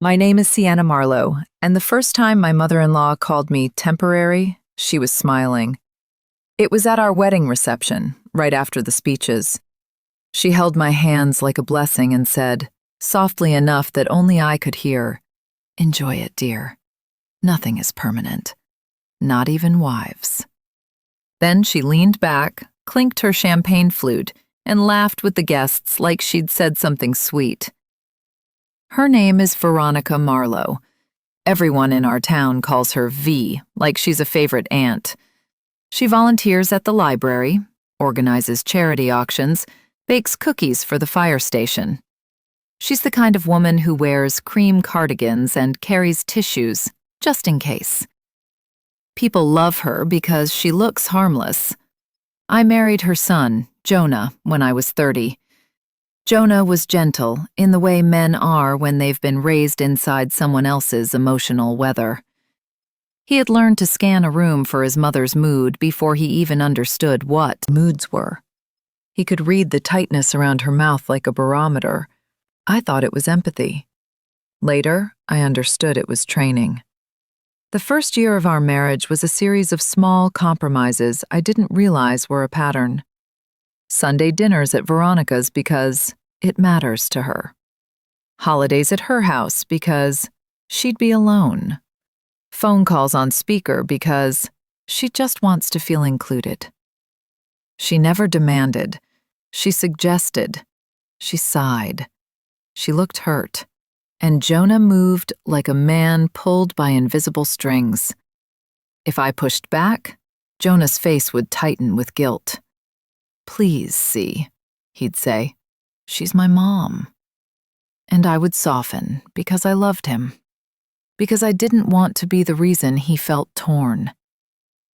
My name is Sienna Marlowe, and the first time my mother-in-law called me temporary, she was smiling. It was at our wedding reception, right after the speeches. She held my hands like a blessing and said, softly enough that only I could hear, "Enjoy it, dear. Nothing is permanent. Not even wives." Then she leaned back, clinked her champagne flute, and laughed with the guests like she'd said something sweet. Her name is Veronica Marlowe. Everyone in our town calls her V, like she's a favorite aunt. She volunteers at the library, organizes charity auctions, bakes cookies for the fire station. She's the kind of woman who wears cream cardigans and carries tissues, just in case. People love her because she looks harmless. I married her son, Jonah, when I was 30. Jonah was gentle in the way men are when they've been raised inside someone else's emotional weather. He had learned to scan a room for his mother's mood before he even understood what moods were. He could read the tightness around her mouth like a barometer. I thought it was empathy. Later, I understood it was training. The first year of our marriage was a series of small compromises I didn't realize were a pattern. Sunday dinners at Veronica's because it matters to her. Holidays at her house because she'd be alone. Phone calls on speaker because she just wants to feel included. She never demanded. She suggested. She sighed. She looked hurt. And Jonah moved like a man pulled by invisible strings. If I pushed back, Jonah's face would tighten with guilt. "Please, see," he'd say. "She's my mom." And I would soften because I loved him. Because I didn't want to be the reason he felt torn.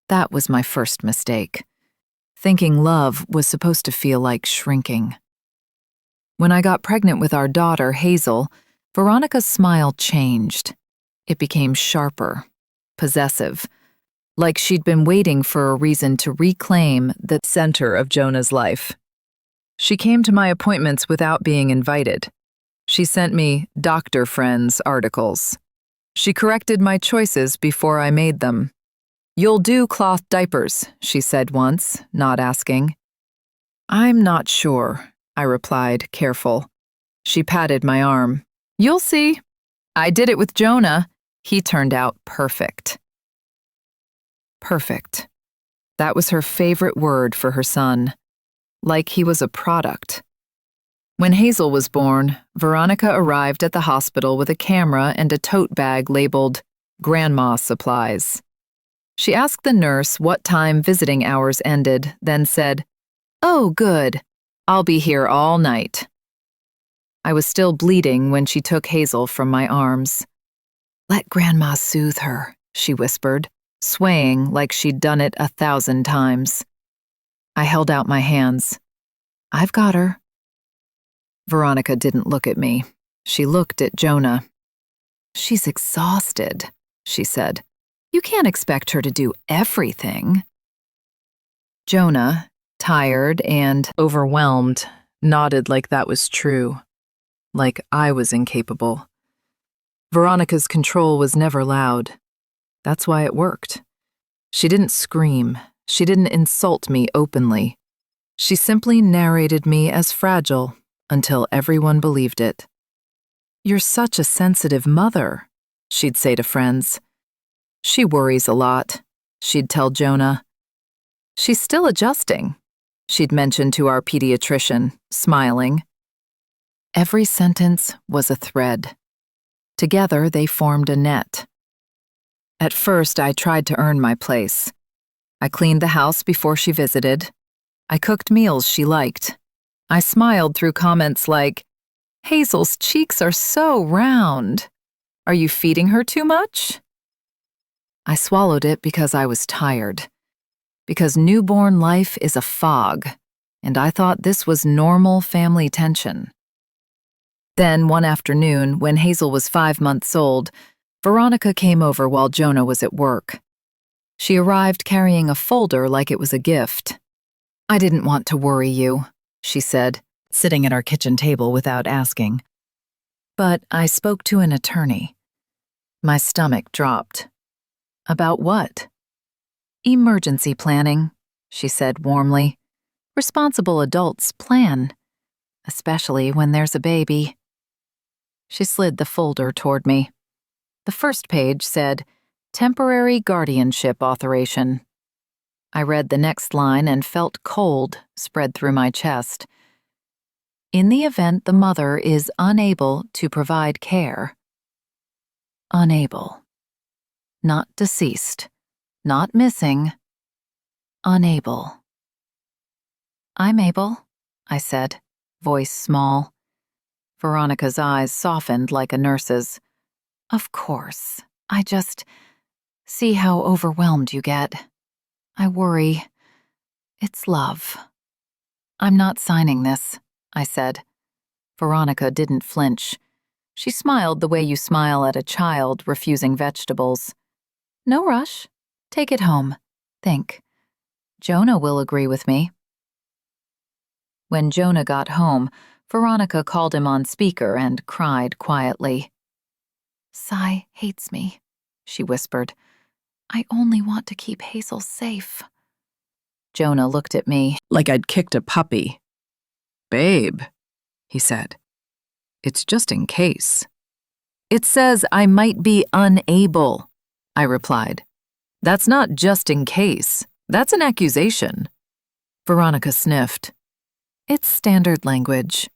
That was my first mistake. Thinking love was supposed to feel like shrinking. When I got pregnant with our daughter, Hazel, Veronica's smile changed. It became sharper, possessive, like she'd been waiting for a reason to reclaim the center of Jonah's life. She came to my appointments without being invited. She sent me Doctor Friends articles. She corrected my choices before I made them. "You'll do cloth diapers," she said once, not asking. "I'm not sure," I replied, careful. She patted my arm. "You'll see. I did it with Jonah. He turned out perfect." Perfect. That was her favorite word for her son. Like he was a product. When Hazel was born, Veronica arrived at the hospital with a camera and a tote bag labeled Grandma Supplies. She asked the nurse what time visiting hours ended, then said, "Oh, good. I'll be here all night." I was still bleeding when she took Hazel from my arms. "Let Grandma soothe her," she whispered, swaying like she'd done it 1,000 times. I held out my hands. "I've got her." Veronica didn't look at me. She looked at Jonah. "She's exhausted," she said. "You can't expect her to do everything." Jonah, tired and overwhelmed, nodded like that was true. Like I was incapable. Veronica's control was never loud. That's why it worked. She didn't scream. She didn't insult me openly. She simply narrated me as fragile until everyone believed it. "You're such a sensitive mother," she'd say to friends. "She worries a lot," she'd tell Jonah. "She's still adjusting," she'd mention to our pediatrician, smiling. Every sentence was a thread. Together, they formed a net. At first, I tried to earn my place. I cleaned the house before she visited. I cooked meals she liked. I smiled through comments like, "Hazel's cheeks are so round. Are you feeding her too much?" I swallowed it because I was tired. Because newborn life is a fog, and I thought this was normal family tension. Then, one afternoon, when Hazel was 5 months old, Veronica came over while Jonah was at work. She arrived carrying a folder like it was a gift. "I didn't want to worry you," she said, sitting at our kitchen table without asking. But I spoke to an attorney. My stomach dropped. About what? Emergency planning, she said warmly. Responsible adults plan, especially when there's a baby. She slid the folder toward me. The first page said, Temporary Guardianship Authorization. I read the next line and felt cold spread through my chest. In the event the mother is unable to provide care. Unable. Not deceased. Not missing. Unable. I'm able, I said, voice small. Veronica's eyes softened like a nurse's. Of course. I just see how overwhelmed you get. I worry. It's love. I'm not signing this, I said. Veronica didn't flinch. She smiled the way you smile at a child refusing vegetables. No rush. Take it home. Think. Jonah will agree with me. When Jonah got home, Veronica called him on speaker and cried quietly. Cy hates me, she whispered. I only want to keep Hazel safe. Jonah looked at me like I'd kicked a puppy. Babe, he said. It's just in case. It says I might be unable, I replied. That's not just in case. That's an accusation. Veronica sniffed. It's standard language.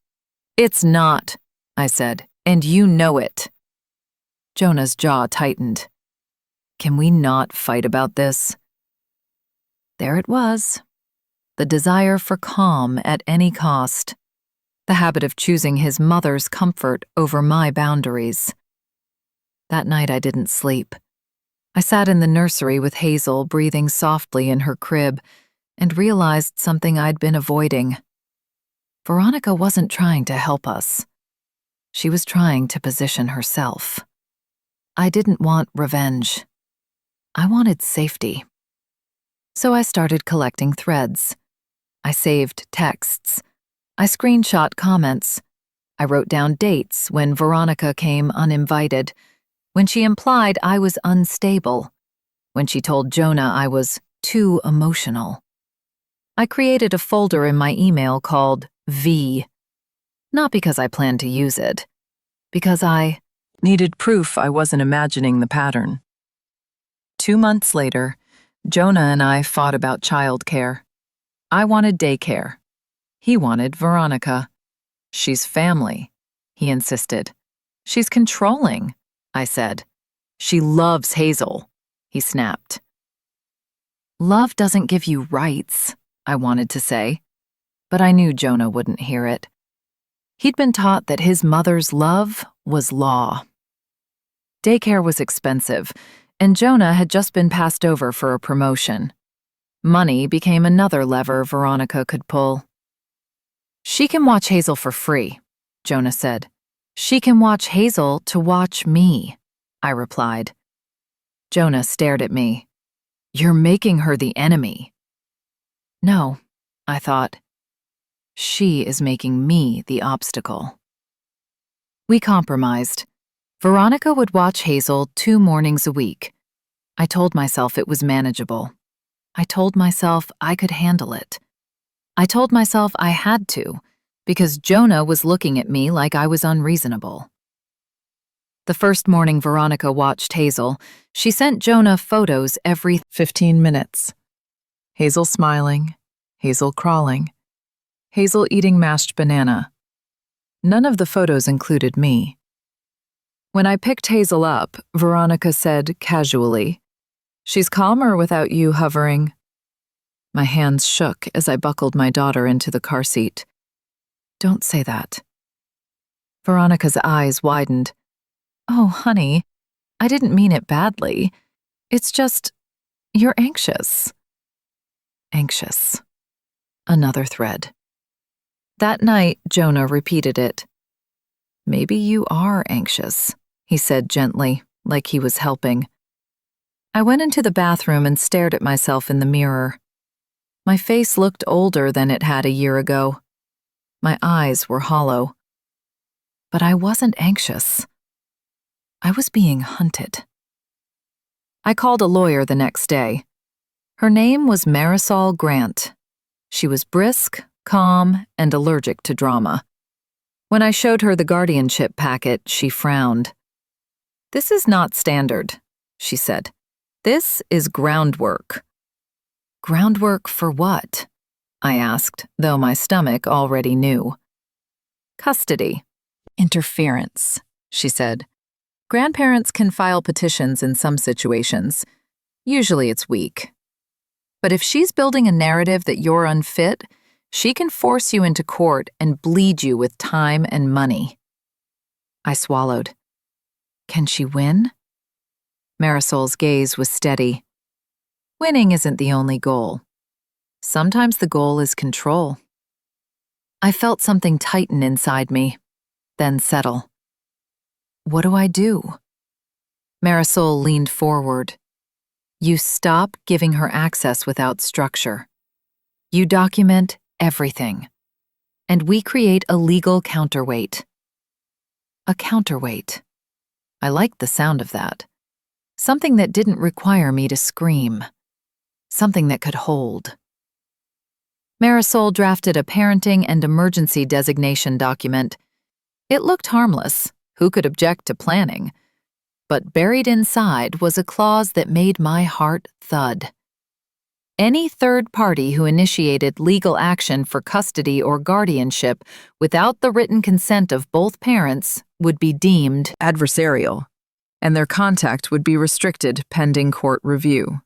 It's not, I said, and you know it. Jonah's jaw tightened. Can we not fight about this? There it was. The desire for calm at any cost. The habit of choosing his mother's comfort over my boundaries. That night I didn't sleep. I sat in the nursery with Hazel breathing softly in her crib and realized something I'd been avoiding. Veronica wasn't trying to help us. She was trying to position herself. I didn't want revenge. I wanted safety. So I started collecting threads. I saved texts. I screenshot comments. I wrote down dates when Veronica came uninvited, when she implied I was unstable, when she told Jonah I was too emotional. I created a folder in my email called V, not because I planned to use it, because I needed proof I wasn't imagining the pattern. 2 months later, Jonah and I fought about childcare. I wanted daycare. He wanted Veronica. She's family, he insisted. She's controlling, I said. She loves Hazel, he snapped. Love doesn't give you rights, I wanted to say, but I knew Jonah wouldn't hear it. He'd been taught that his mother's love was law. Daycare was expensive, and Jonah had just been passed over for a promotion. Money became another lever Veronica could pull. She can watch Hazel for free, Jonah said. She can watch Hazel to watch me, I replied. Jonah stared at me. You're making her the enemy. No, I thought. She is making me the obstacle. We compromised. Veronica would watch Hazel 2 mornings a week. I told myself it was manageable. I told myself I could handle it. I told myself I had to, because Jonah was looking at me like I was unreasonable. The first morning Veronica watched Hazel, she sent Jonah photos every 15 minutes. Hazel smiling, Hazel crawling, Hazel eating mashed banana. None of the photos included me. When I picked Hazel up, Veronica said casually, She's calmer without you hovering. My hands shook as I buckled my daughter into the car seat. Don't say that. Veronica's eyes widened. Oh, honey, I didn't mean it badly. It's just, you're anxious. Anxious. Another thread. That night, Jonah repeated it. Maybe you are anxious, he said gently, like he was helping. I went into the bathroom and stared at myself in the mirror. My face looked older than it had a year ago. My eyes were hollow. But I wasn't anxious. I was being hunted. I called a lawyer the next day. Her name was Marisol Grant. She was brisk, calm, and allergic to drama. When I showed her the guardianship packet, she frowned. "This is not standard," she said. "This is groundwork." "Groundwork for what?" I asked, though my stomach already knew. "Custody. Interference," she said. "Grandparents can file petitions in some situations. Usually it's weak. But if she's building a narrative that you're unfit, she can force you into court and bleed you with time and money." I swallowed. "Can she win?" Marisol's gaze was steady. "Winning isn't the only goal. Sometimes the goal is control." I felt something tighten inside me, then settle. "What do I do?" Marisol leaned forward. "You stop giving her access without structure. You document everything. And we create a legal counterweight." A counterweight. I liked the sound of that. Something that didn't require me to scream. Something that could hold. Marisol drafted a parenting and emergency designation document. It looked harmless. Who could object to planning? But buried inside was a clause that made my heart thud. Any third party who initiated legal action for custody or guardianship without the written consent of both parents would be deemed adversarial, and their contact would be restricted pending court review.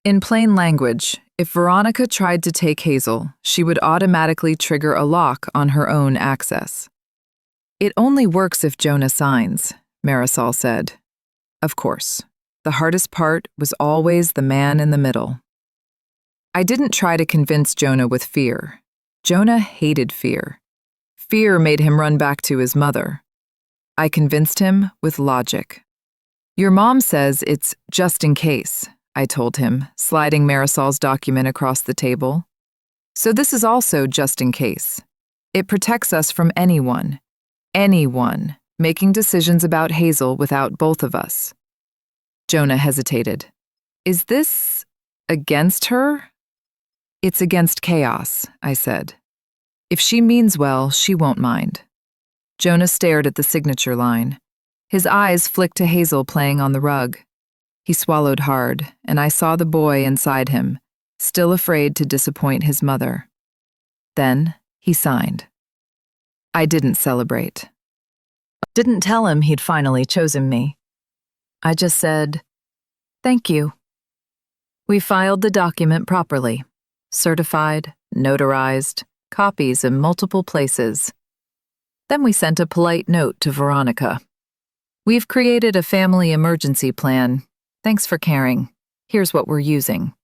In plain language, if Veronica tried to take Hazel, she would automatically trigger a lock on her own access. "It only works if Jonah signs," Marisol said. Of course, the hardest part was always the man in the middle. I didn't try to convince Jonah with fear. Jonah hated fear. Fear made him run back to his mother. I convinced him with logic. "Your mom says it's just in case," I told him, sliding Marisol's document across the table. "So this is also just in case. It protects us from anyone making decisions about Hazel without both of us." Jonah hesitated. "Is this against her?" "It's against chaos," I said. "If she means well, she won't mind." Jonah stared at the signature line. His eyes flicked to Hazel playing on the rug. He swallowed hard, and I saw the boy inside him, still afraid to disappoint his mother. Then he signed. I didn't celebrate. Didn't tell him he'd finally chosen me. I just said, "Thank you." We filed the document properly. Certified, notarized, copies in multiple places. Then we sent a polite note to Veronica. "We've created a family emergency plan. Thanks for caring. Here's what we're using."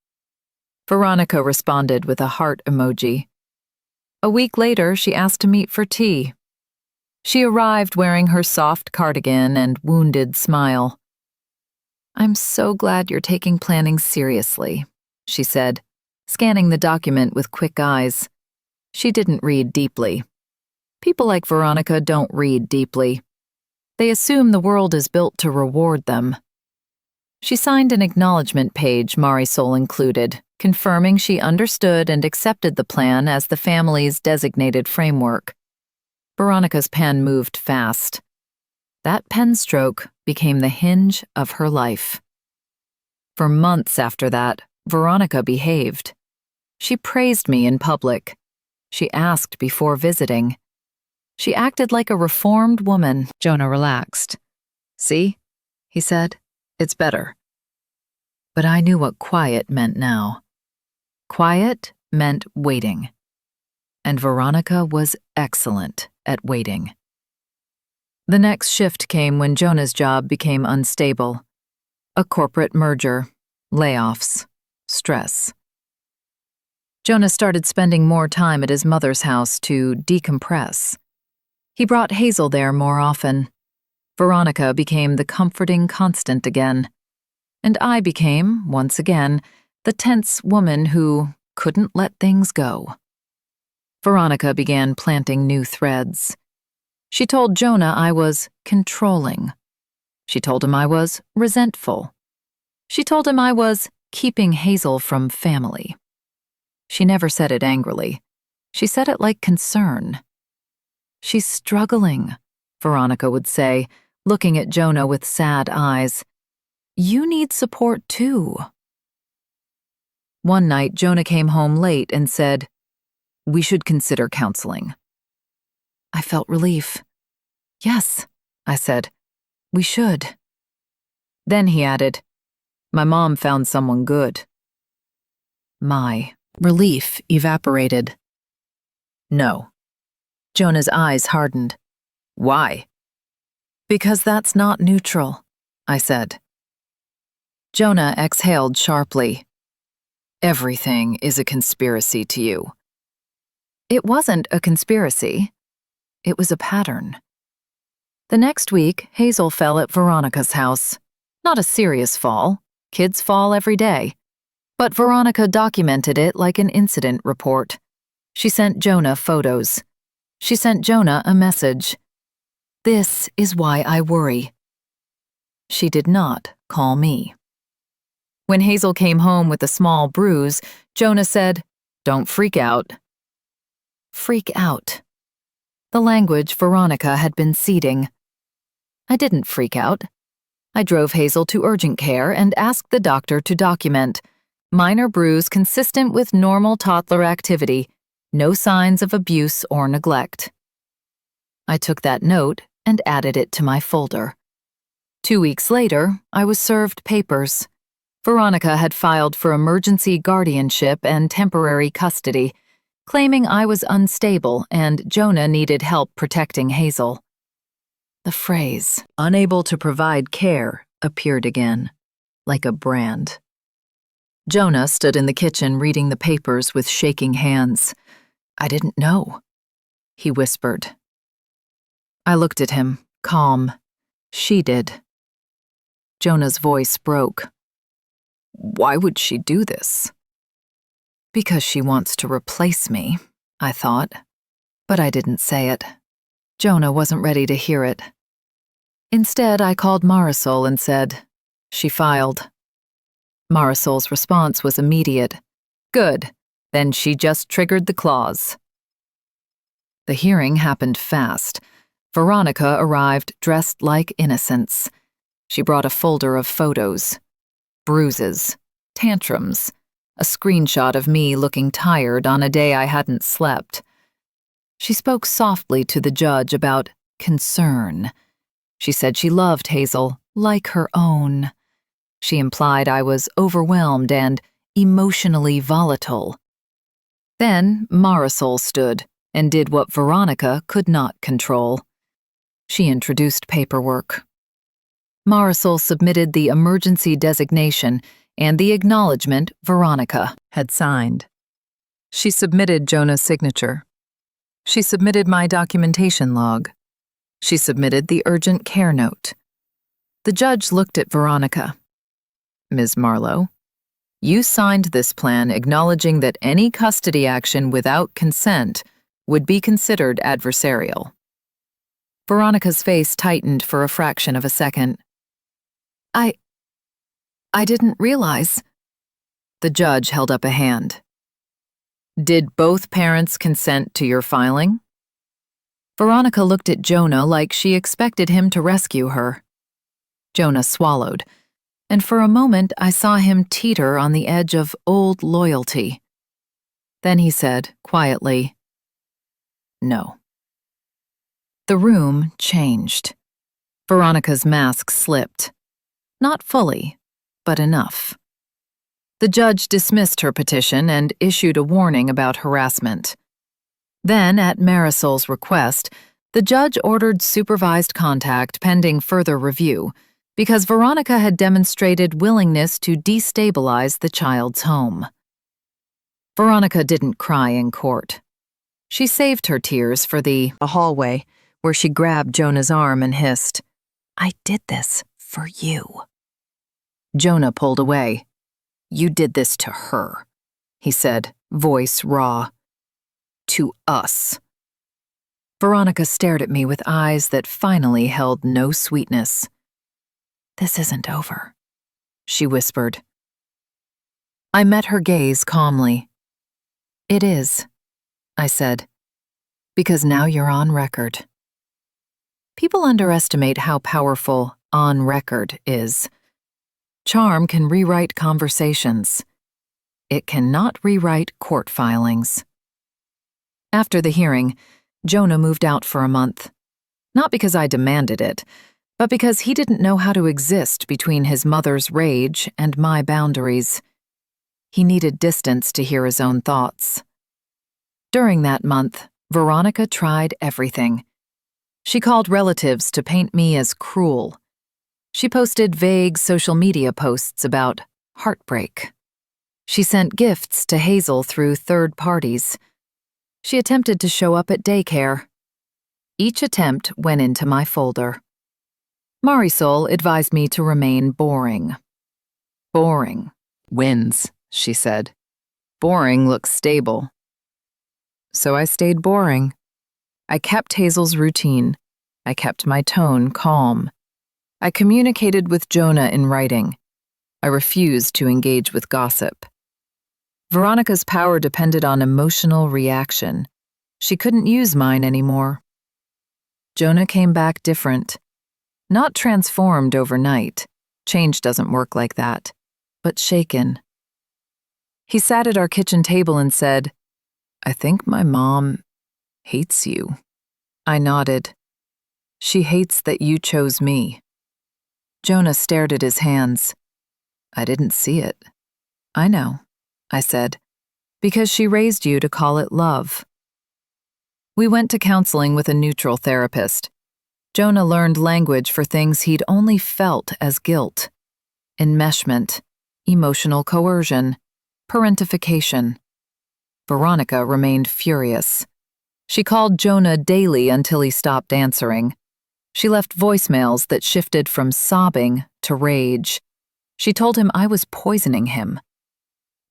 Veronica responded with a heart emoji. A week later, she asked to meet for tea. She arrived wearing her soft cardigan and wounded smile. "I'm so glad you're taking planning seriously," she said, scanning the document with quick eyes. She didn't read deeply. People like Veronica don't read deeply. They assume the world is built to reward them. She signed an acknowledgement page Marisol included, confirming she understood and accepted the plan as the family's designated framework. Veronica's pen moved fast. That pen stroke became the hinge of her life. For months after that, Veronica behaved. She praised me in public. She asked before visiting. She acted like a reformed woman. Jonah relaxed. "See?" he said. "It's better." But I knew what quiet meant now. Quiet meant waiting. And Veronica was excellent at waiting. The next shift came when Jonah's job became unstable. A corporate merger, layoffs, stress. Jonah started spending more time at his mother's house to decompress. He brought Hazel there more often. Veronica became the comforting constant again. And I became, once again, the tense woman who couldn't let things go. Veronica began planting new threads. She told Jonah I was controlling. She told him I was resentful. She told him I was keeping Hazel from family. She never said it angrily. She said it like concern. "She's struggling," Veronica would say, looking at Jonah with sad eyes. "You need support too." One night, Jonah came home late and said, "We should consider counseling." I felt relief. "Yes," I said, "we should." Then he added, "My mom found someone good." My relief evaporated. "No." Jonah's eyes hardened. "Why?" "Because that's not neutral," I said. Jonah exhaled sharply. "Everything is a conspiracy to you." It wasn't a conspiracy. It was a pattern. The next week, Hazel fell at Veronica's house. Not a serious fall. Kids fall every day. But Veronica documented it like an incident report. She sent Jonah photos. She sent Jonah a message. "This is why I worry." She did not call me. When Hazel came home with a small bruise, Jonah said, "Don't freak out." Freak out. The language Veronica had been seeding. I didn't freak out. I drove Hazel to urgent care and asked the doctor to document minor bruise consistent with normal toddler activity, no signs of abuse or neglect. I took that note and added it to my folder. 2 weeks later, I was served papers. Veronica had filed for emergency guardianship and temporary custody, claiming I was unstable and Jonah needed help protecting Hazel. The phrase, "unable to provide care," appeared again, like a brand. Jonah stood in the kitchen reading the papers with shaking hands. "I didn't know," he whispered. I looked at him, calm. "She did." Jonah's voice broke. "Why would she do this?" "Because she wants to replace me," I thought. But I didn't say it. Jonah wasn't ready to hear it. Instead, I called Marisol and said, "She filed." Marisol's response was immediate. "Good. Then she just triggered the clause." The hearing happened fast. Veronica arrived dressed like innocence. She brought a folder of photos. Bruises. Tantrums. A screenshot of me looking tired on a day I hadn't slept. She spoke softly to the judge about concern. She said she loved Hazel like her own. She implied I was overwhelmed and emotionally volatile. Then Marisol stood and did what Veronica could not control. She introduced paperwork. Marisol submitted the emergency designation and the acknowledgement Veronica had signed. She submitted Jonah's signature. She submitted my documentation log. She submitted the urgent care note. The judge looked at Veronica. "Ms. Marlowe, you signed this plan acknowledging that any custody action without consent would be considered adversarial." Veronica's face tightened for a fraction of a second. I didn't realize." The judge held up a hand. "Did both parents consent to your filing?" Veronica looked at Jonah like she expected him to rescue her. Jonah swallowed, and for a moment I saw him teeter on the edge of old loyalty. Then he said, quietly, "No." The room changed. Veronica's mask slipped. Not fully, but enough. The judge dismissed her petition and issued a warning about harassment. Then, at Marisol's request, the judge ordered supervised contact pending further review because Veronica had demonstrated willingness to destabilize the child's home. Veronica didn't cry in court. She saved her tears for the hallway, where she grabbed Jonah's arm and hissed, "I did this for you." Jonah pulled away. "You did this to her," he said, voice raw. "To us." Veronica stared at me with eyes that finally held no sweetness. "This isn't over," she whispered. I met her gaze calmly. "It is," I said, "because now you're on record." People underestimate how powerful "on record" is. Charm can rewrite conversations. It cannot rewrite court filings. After the hearing, Jonah moved out for a month. Not because I demanded it, but because he didn't know how to exist between his mother's rage and my boundaries. He needed distance to hear his own thoughts. During that month, Veronica tried everything. She called relatives to paint me as cruel. She posted vague social media posts about heartbreak. She sent gifts to Hazel through third parties. She attempted to show up at daycare. Each attempt went into my folder. Marisol advised me to remain boring. "Boring wins," she said. "Boring looks stable." So I stayed boring. I kept Hazel's routine. I kept my tone calm. I communicated with Jonah in writing. I refused to engage with gossip. Veronica's power depended on emotional reaction. She couldn't use mine anymore. Jonah came back different. Not transformed overnight. Change doesn't work like that. But shaken. He sat at our kitchen table and said, "I think my mom hates you." I nodded. "She hates that you chose me." Jonah stared at his hands. "I didn't see it." "I know," I said, "because she raised you to call it love." We went to counseling with a neutral therapist. Jonah learned language for things he'd only felt as guilt. Enmeshment, emotional coercion, parentification. Veronica remained furious. She called Jonah daily until he stopped answering. She left voicemails that shifted from sobbing to rage. She told him I was poisoning him.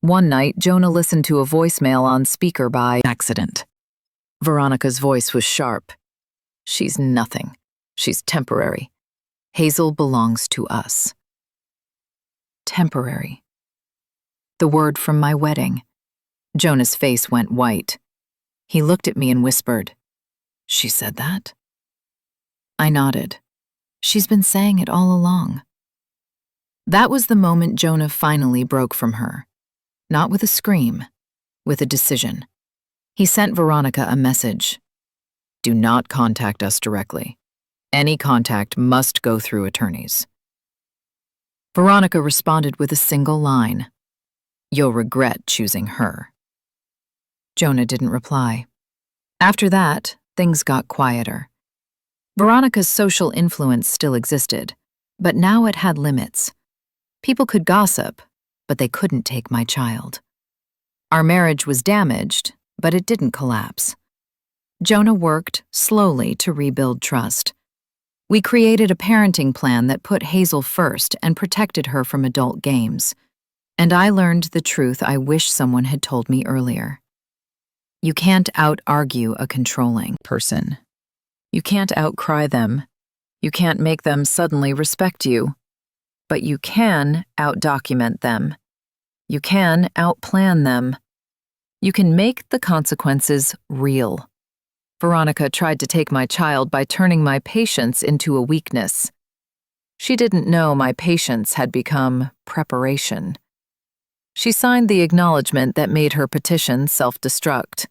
One night, Jonah listened to a voicemail on speaker by accident. Veronica's voice was sharp. "She's nothing. She's temporary. Hazel belongs to us." Temporary. The word from my wedding. Jonah's face went white. He looked at me and whispered, "She said that?" I nodded. "She's been saying it all along." That was the moment Jonah finally broke from her. Not with a scream, with a decision. He sent Veronica a message. "Do not contact us directly. Any contact must go through attorneys." Veronica responded with a single line. "You'll regret choosing her." Jonah didn't reply. After that, things got quieter. Veronica's social influence still existed, but now it had limits. People could gossip, but they couldn't take my child. Our marriage was damaged, but it didn't collapse. Jonah worked slowly to rebuild trust. We created a parenting plan that put Hazel first and protected her from adult games. And I learned the truth I wish someone had told me earlier. You can't out-argue a controlling person. You can't out-cry them. You can't make them suddenly respect you. But you can out-document them. You can out-plan them. You can make the consequences real. Veronica tried to take my child by turning my patience into a weakness. She didn't know my patience had become preparation. She signed the acknowledgement that made her petition self-destruct.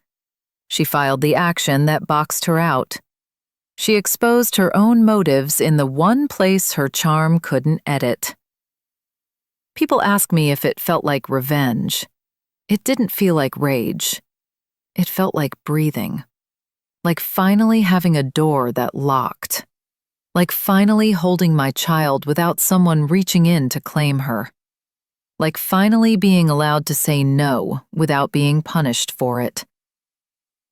She filed the action that boxed her out. She exposed her own motives in the one place her charm couldn't edit. People ask me if it felt like revenge. It didn't feel like rage. It felt like breathing. Like finally having a door that locked. Like finally holding my child without someone reaching in to claim her. Like finally being allowed to say no without being punished for it.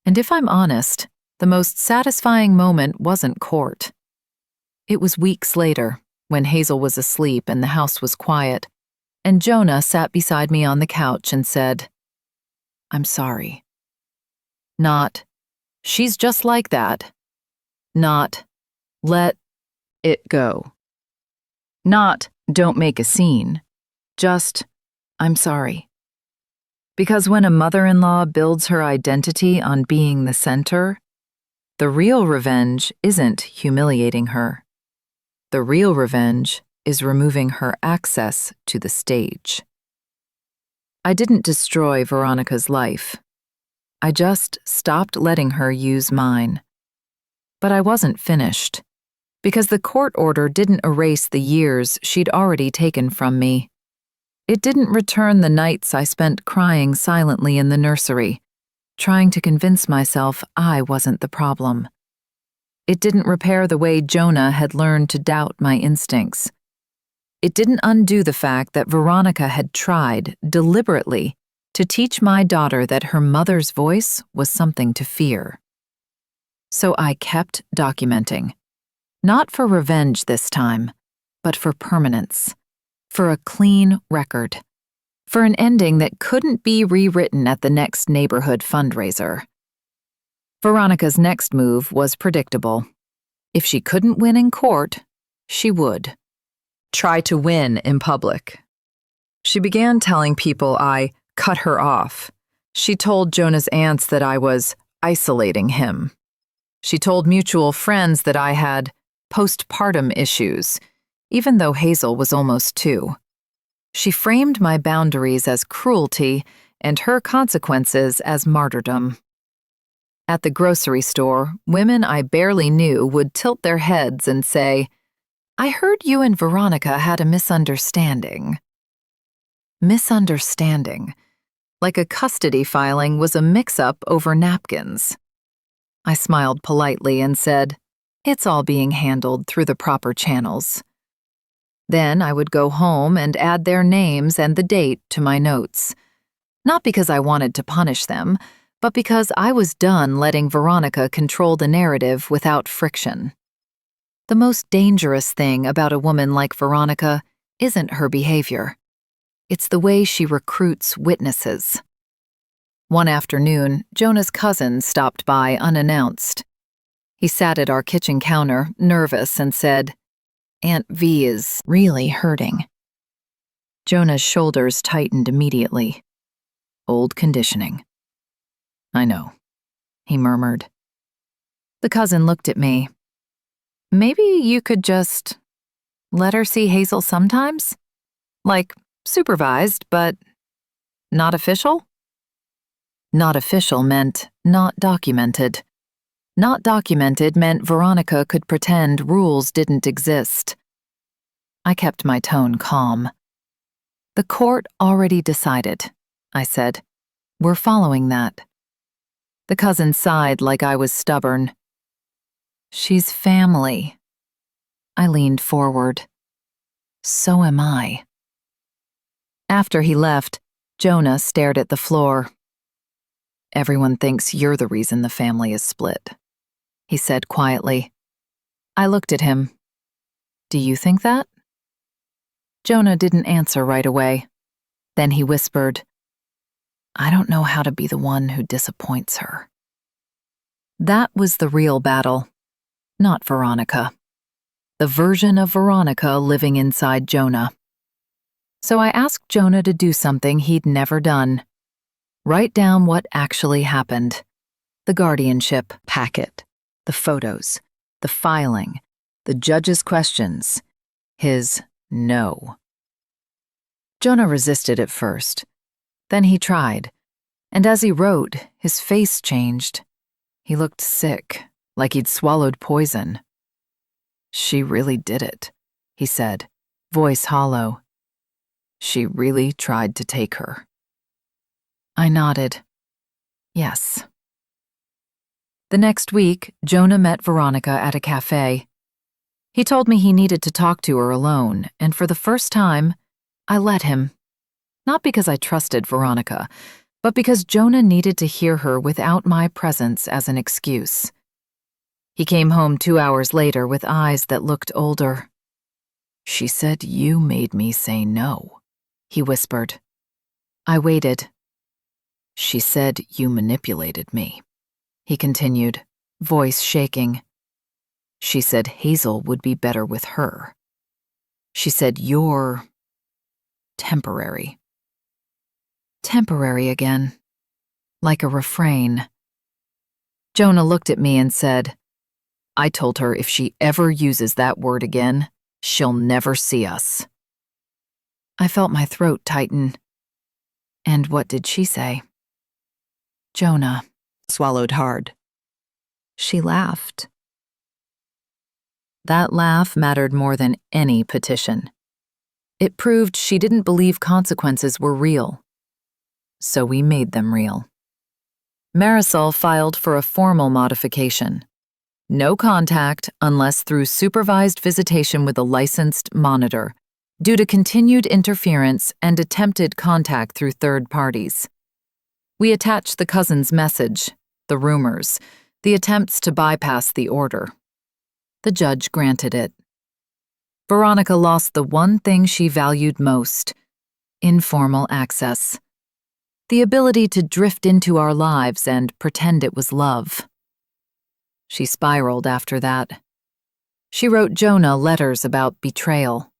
And if I'm honest, the most satisfying moment wasn't court. It was weeks later, when Hazel was asleep and the house was quiet, and Jonah sat beside me on the couch and said, "I'm sorry." Not, "She's just like that," Not, let it go. Not, don't make a scene. Just, I'm sorry. Because when a mother-in-law builds her identity on being the center, the real revenge isn't humiliating her. The real revenge is removing her access to the stage. I didn't destroy Veronica's life. I just stopped letting her use mine. But I wasn't finished, because the court order didn't erase the years she'd already taken from me. It didn't return the nights I spent crying silently in the nursery, trying to convince myself I wasn't the problem. It didn't repair the way Jonah had learned to doubt my instincts. It didn't undo the fact that Veronica had tried, deliberately, to teach my daughter that her mother's voice was something to fear. So I kept documenting. Not for revenge this time, but for permanence. For a clean record. For an ending that couldn't be rewritten at the next neighborhood fundraiser. Veronica's next move was predictable. If she couldn't win in court, she would. Try to win in public. She began telling people I cut her off. She told Jonah's aunts that I was isolating him. She told mutual friends that I had postpartum issues, even though Hazel was almost 2. She framed my boundaries as cruelty and her consequences as martyrdom. At the grocery store, women I barely knew would tilt their heads and say, "I heard you and Veronica had a misunderstanding." Misunderstanding. Like a custody filing was a mix-up over napkins. I smiled politely and said, "It's all being handled through the proper channels." Then I would go home and add their names and the date to my notes. Not because I wanted to punish them, but because I was done letting Veronica control the narrative without friction. The most dangerous thing about a woman like Veronica isn't her behavior. It's the way she recruits witnesses. One afternoon, Jonah's cousin stopped by unannounced. He sat at our kitchen counter, nervous, and said, "Aunt V is really hurting." Jonah's shoulders tightened immediately. Old conditioning. "I know," he murmured. The cousin looked at me. "Maybe you could just let her see Hazel sometimes? Like, supervised, but not official?" Not official meant not documented. Not documented meant Veronica could pretend rules didn't exist. I kept my tone calm. "The court already decided," I said. "We're following that." The cousin sighed like I was stubborn. "She's family." I leaned forward. "So am I." After he left, Jonah stared at the floor. "Everyone thinks you're the reason the family is split," he said quietly. I looked at him. "Do you think that?" Jonah didn't answer right away. Then he whispered, "I don't know how to be the one who disappoints her." That was the real battle, not Veronica. The version of Veronica living inside Jonah. So I asked Jonah to do something he'd never done. Write down what actually happened. The guardianship packet, the photos, the filing, the judge's questions, his no. Jonah resisted at first. Then he tried, and as he wrote, his face changed. He looked sick, like he'd swallowed poison. "She really did it," he said, voice hollow. "She really tried to take her." I nodded. Yes. The next week, Jonah met Veronica at a cafe. He told me he needed to talk to her alone, and for the first time, I let him. Not because I trusted Veronica, but because Jonah needed to hear her without my presence as an excuse. He came home 2 hours later with eyes that looked older. "She said you made me say no," he whispered. I waited. "She said you manipulated me," he continued, voice shaking. She said Hazel would be better with her. She said, "You're temporary." Temporary again, like a refrain. Jonah looked at me and said, "I told her if she ever uses that word again, she'll never see us." I felt my throat tighten. And what did she say? Jonah swallowed hard. She laughed. That laugh mattered more than any petition. It proved she didn't believe consequences were real. So we made them real. Marisol filed for a formal modification. No contact unless through supervised visitation with a licensed monitor, due to continued interference and attempted contact through third parties. We attached the cousin's message, the rumors, the attempts to bypass the order. The judge granted it. Veronica lost the one thing she valued most: informal access. The ability to drift into our lives and pretend it was love. She spiraled after that. She wrote Jonah letters about betrayal.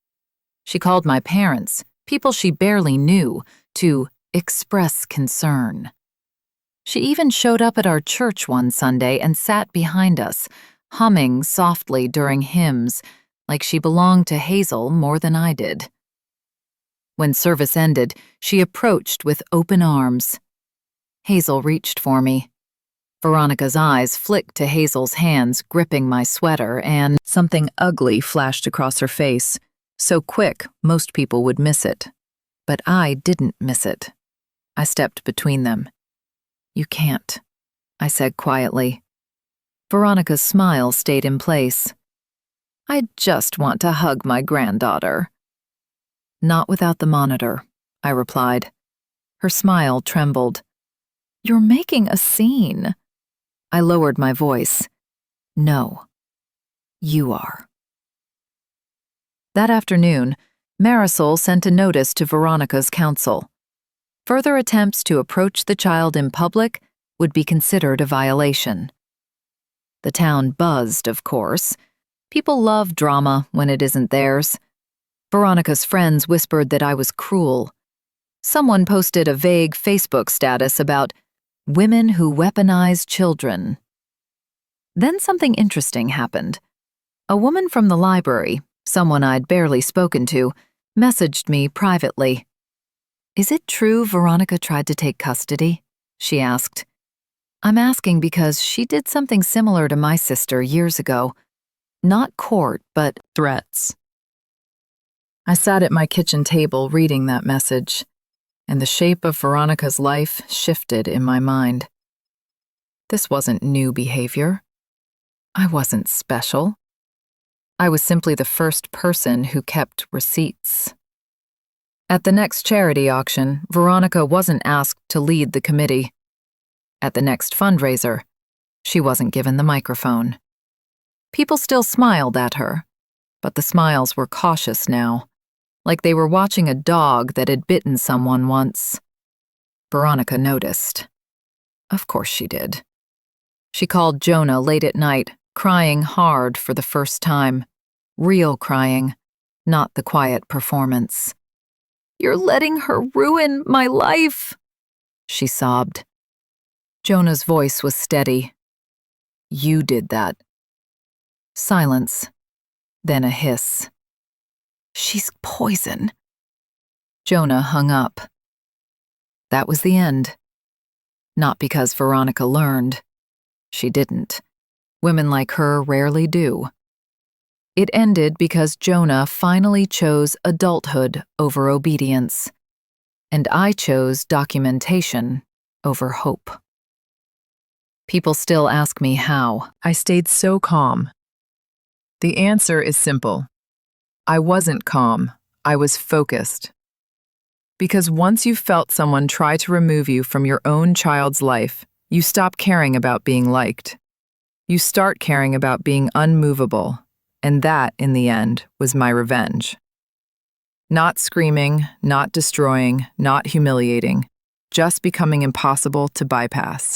She called my parents, people she barely knew, to express concern. She even showed up at our church one Sunday and sat behind us, humming softly during hymns, like she belonged to Hazel more than I did. When service ended, she approached with open arms. Hazel reached for me. Veronica's eyes flicked to Hazel's hands gripping my sweater, and something ugly flashed across her face, so quick most people would miss it. But I didn't miss it. I stepped between them. "You can't," I said quietly. Veronica's smile stayed in place. "I just want to hug my granddaughter." "Not without the monitor," I replied. Her smile trembled. "You're making a scene." I lowered my voice. "No, you are." That afternoon, Marisol sent a notice to Veronica's counsel. Further attempts to approach the child in public would be considered a violation. The town buzzed, of course. People love drama when it isn't theirs. Veronica's friends whispered that I was cruel. Someone posted a vague Facebook status about women who weaponize children. Then something interesting happened. A woman from the library, someone I'd barely spoken to, messaged me privately. "Is it true Veronica tried to take custody?" she asked. "I'm asking because she did something similar to my sister years ago. Not court, but threats." I sat at my kitchen table reading that message, and the shape of Veronica's life shifted in my mind. This wasn't new behavior. I wasn't special. I was simply the first person who kept receipts. At the next charity auction, Veronica wasn't asked to lead the committee. At the next fundraiser, she wasn't given the microphone. People still smiled at her, but the smiles were cautious now, like they were watching a dog that had bitten someone once. Veronica noticed. Of course she did. She called Jonah late at night, crying hard for the first time. Real crying, not the quiet performance. "You're letting her ruin my life," she sobbed. Jonah's voice was steady. "You did that." Silence, then a hiss. "She's poison." Jonah hung up. That was the end. Not because Veronica learned. She didn't. Women like her rarely do. It ended because Jonah finally chose adulthood over obedience, and I chose documentation over hope. People still ask me how I stayed so calm. The answer is simple. I wasn't calm, I was focused. Because once you've felt someone try to remove you from your own child's life, you stop caring about being liked. You start caring about being unmovable, and that, in the end, was my revenge. Not screaming, not destroying, not humiliating, just becoming impossible to bypass.